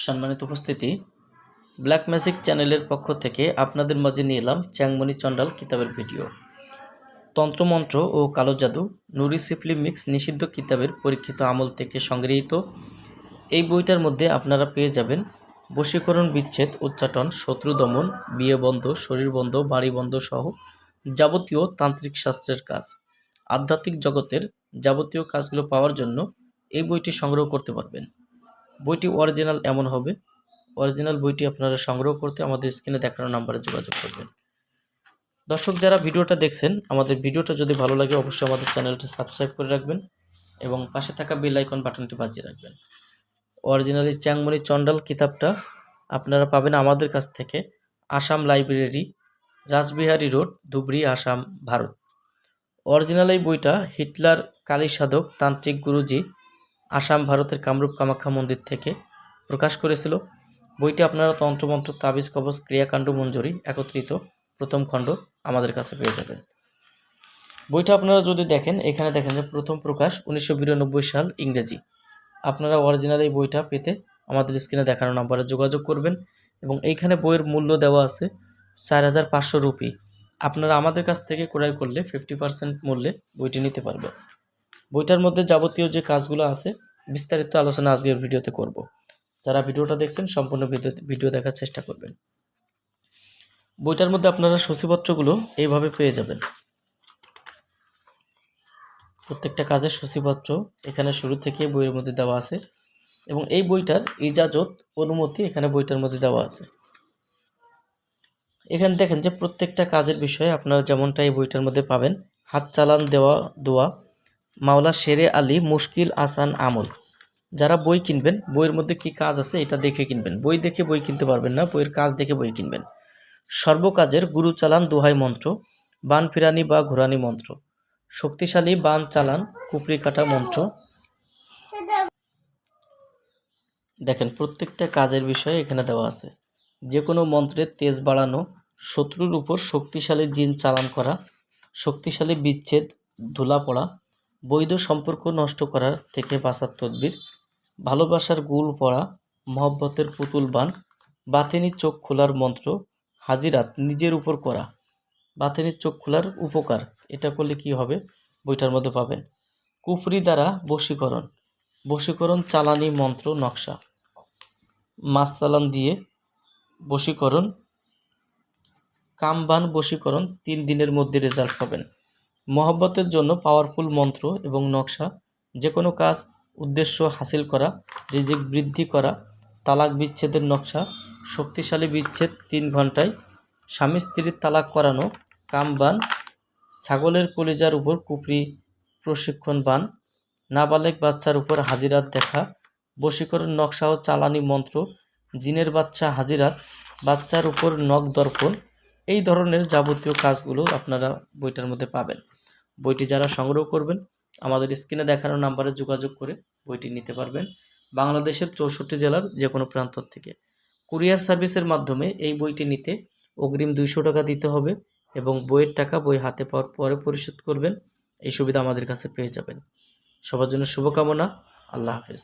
সম্মানিত উপস্থিতি, black magic চ্যানেলের পক্ষ থেকে আপনাদের মাঝে নিয়ে এলাম চ্যাংমণি চণ্ডাল কিতাবের ভিডিও। তন্ত্রমন্ত্র ও কালো জাদু নুরি সিফলি মিক্স নিষিদ্ধ কিতাবের পরীক্ষিত আমল থেকে সংগৃহীত এই বইটার মধ্যে আপনারা পেয়ে যাবেন বশীকরণ, বিচ্ছেদ, উচ্চাটন, শত্রু দমন, বিয়ে বন্ধ, শরীর বন্ধ, বাড়ি বন্ধ সহ যাবতীয় তান্ত্রিক শাস্ত্রের কাজ। আধ্যাত্মিক জগতের যাবতীয় কাজগুলো পাওয়ার জন্য এই বইটি সংগ্রহ করতে পারবেন। বইটি অরিজিনাল এমন হবে। অরিজিনাল বইটি আপনারা সংগ্রহ করতে আমাদের স্ক্রিনে দেখানো নাম্বারে যোগাযোগ করবেন। দর্শক যারা ভিডিওটা দেখছেন, আমাদের ভিডিওটা যদি ভালো লাগে অবশ্যই আমাদের চ্যানেলটি সাবস্ক্রাইব করে রাখবেন এবং পাশে থাকা বেল আইকন বাটনটি বাজিয়ে রাখবেন। অরিজিনালি চ্যাংমণি চণ্ডাল কিতাবটা আপনারা পাবেন আমাদের কাছ থেকে Assam library, Rashbehari road, Dhubri, Assam, Bharat. Original এই বইটা হিটলার কালী সাধক তান্ত্রিক গুরুজি আসাম, ভারতের কামরূপ কামাখ্যা মন্দির থেকে প্রকাশ করেছিল। বইটি আপনারা তন্ত্রমন্ত্র, তাবিজ, কবচ, ক্রিয়াকাণ্ড, মঞ্জুরি একত্রিত প্রথম খণ্ড আমাদের কাছে পেয়ে যাবেন। বইটা আপনারা যদি দেখেন, এখানে দেখেন যে প্রথম প্রকাশ 1992 সাল ইংরেজি। আপনারা অরিজিনাল এই বইটা পেতে আমাদের স্ক্রিনে দেখানো নাম্বারে যোগাযোগ করবেন এবং এইখানে বইয়ের মূল্য দেওয়া আছে 4500 রুপি। আপনারা আমাদের কাছ থেকে ক্রয় করলে 50% মূল্যে বইটি নিতে পারবেন। বইটার মধ্যে যাবতীয় যে কাজগুলো আছে বিস্তারিত আলোচনা আজকের ভিডিওতে করব। যারা ভিডিওটা দেখছেন সম্পূর্ণ ভিডিও দেখার চেষ্টা করবেন। বইটার মধ্যে আপনারা সূচিপত্রগুলো এইভাবে পেয়ে যাবেন। প্রত্যেকটা কাজের সূচিপত্র এখানে শুরু থেকে বইয়ের মধ্যে দেওয়া আছে এবং এই বইটার ইজাজত, অনুমতি এখানে বইটার মধ্যে দেওয়া আছে। এখানে দেখেন যে প্রত্যেকটা কাজের বিষয়ে আপনারা যেমনটা এই বইটার মধ্যে পাবেন। হাত চালান দেওয়া দোয়া, মাওলা শেরে আলী মুশকিল আসান আমল। যারা বই কিনবেন, বইয়ের মধ্যে কি কাজ আছে এটা দেখে কিনবেন। বই দেখে বই কিনতে পারবেন না, বইয়ের কাজ দেখে বই কিনবেন। সর্বকাজের গুরু চালান দোহাই মন্ত্র, বান ফিরানি বা ঘোরানি মন্ত্র, শক্তিশালী বান চালান কুপরি কাটা মন্ত্র। দেখেন প্রত্যেকটা কাজের বিষয়ে এখানে দেওয়া আছে। যে কোনো মন্ত্রের তেজ বাড়ানো, শত্রুর উপর শক্তিশালী জিন চালান করা, শক্তিশালী বিচ্ছেদ, ধুলা পড়া, বৈধ সম্পর্ক নষ্ট করার থেকে বাঁচার তদবির, ভালোবাসার গুল পড়া, মহব্বতের পুতুল বান, বাতিনি চোখ খোলার মন্ত্র, হাজিরাত নিজের উপর করা, বাতিনি চোখ খোলার উপকার, এটা করলে কি হবে বইটার মধ্যে পাবেন। কুফরি দ্বারা বশীকরণ, বশীকরণ চালানি মন্ত্র নকশা, মাছ চালান দিয়ে বশীকরণ, কামবান বশীকরণ 3 দিনের মধ্যে রেজাল্ট পাবেন। মহব্বতের জন্য পাওয়ারফুল মন্ত্র এবং নকশা, যে কোনো কাজ উদ্দেশ্য হাসিল করা, রিজিক বৃদ্ধি করা, তালাক বিচ্ছেদের নকশা, শক্তিশালী বিচ্ছেদ 3 ঘন্টায়, স্বামী স্ত্রীর তালাক করানো, কামবান, ছাগলের কলিজার উপর কুফরি প্রশিক্ষণ বান, নাবালেক বাচ্চার উপর হাজিরাত দেখা, বশীকরণ নকশা ও চালানি মন্ত্র, জিনের বাচ্চা হাজিরাত, বাচ্চার উপর নখ দর্পণ। এই ধরনের যাবতীয় কাজগুলো আপনারা বইটার মধ্যে পাবেন। বইটি যারা সংগ্রহ করবেন আমাদের স্ক্রিনে দেখানো নাম্বারে যোগাযোগ করে বইটি নিতে পারবেন। বাংলাদেশের 64 জেলার যে কোনো প্রান্ত থেকে কুরিয়ার সার্ভিসের মাধ্যমে এই বইটি নিতে অগ্রিম 200 টাকা দিতে হবে এবং বইয়ের টাকা বই হাতে পাওয়ার পরে পরিশোধ করবেন। এই সুবিধা আমাদের কাছে পেয়ে যাবেন। সবার জন্য শুভকামনা। আল্লাহ হাফেজ।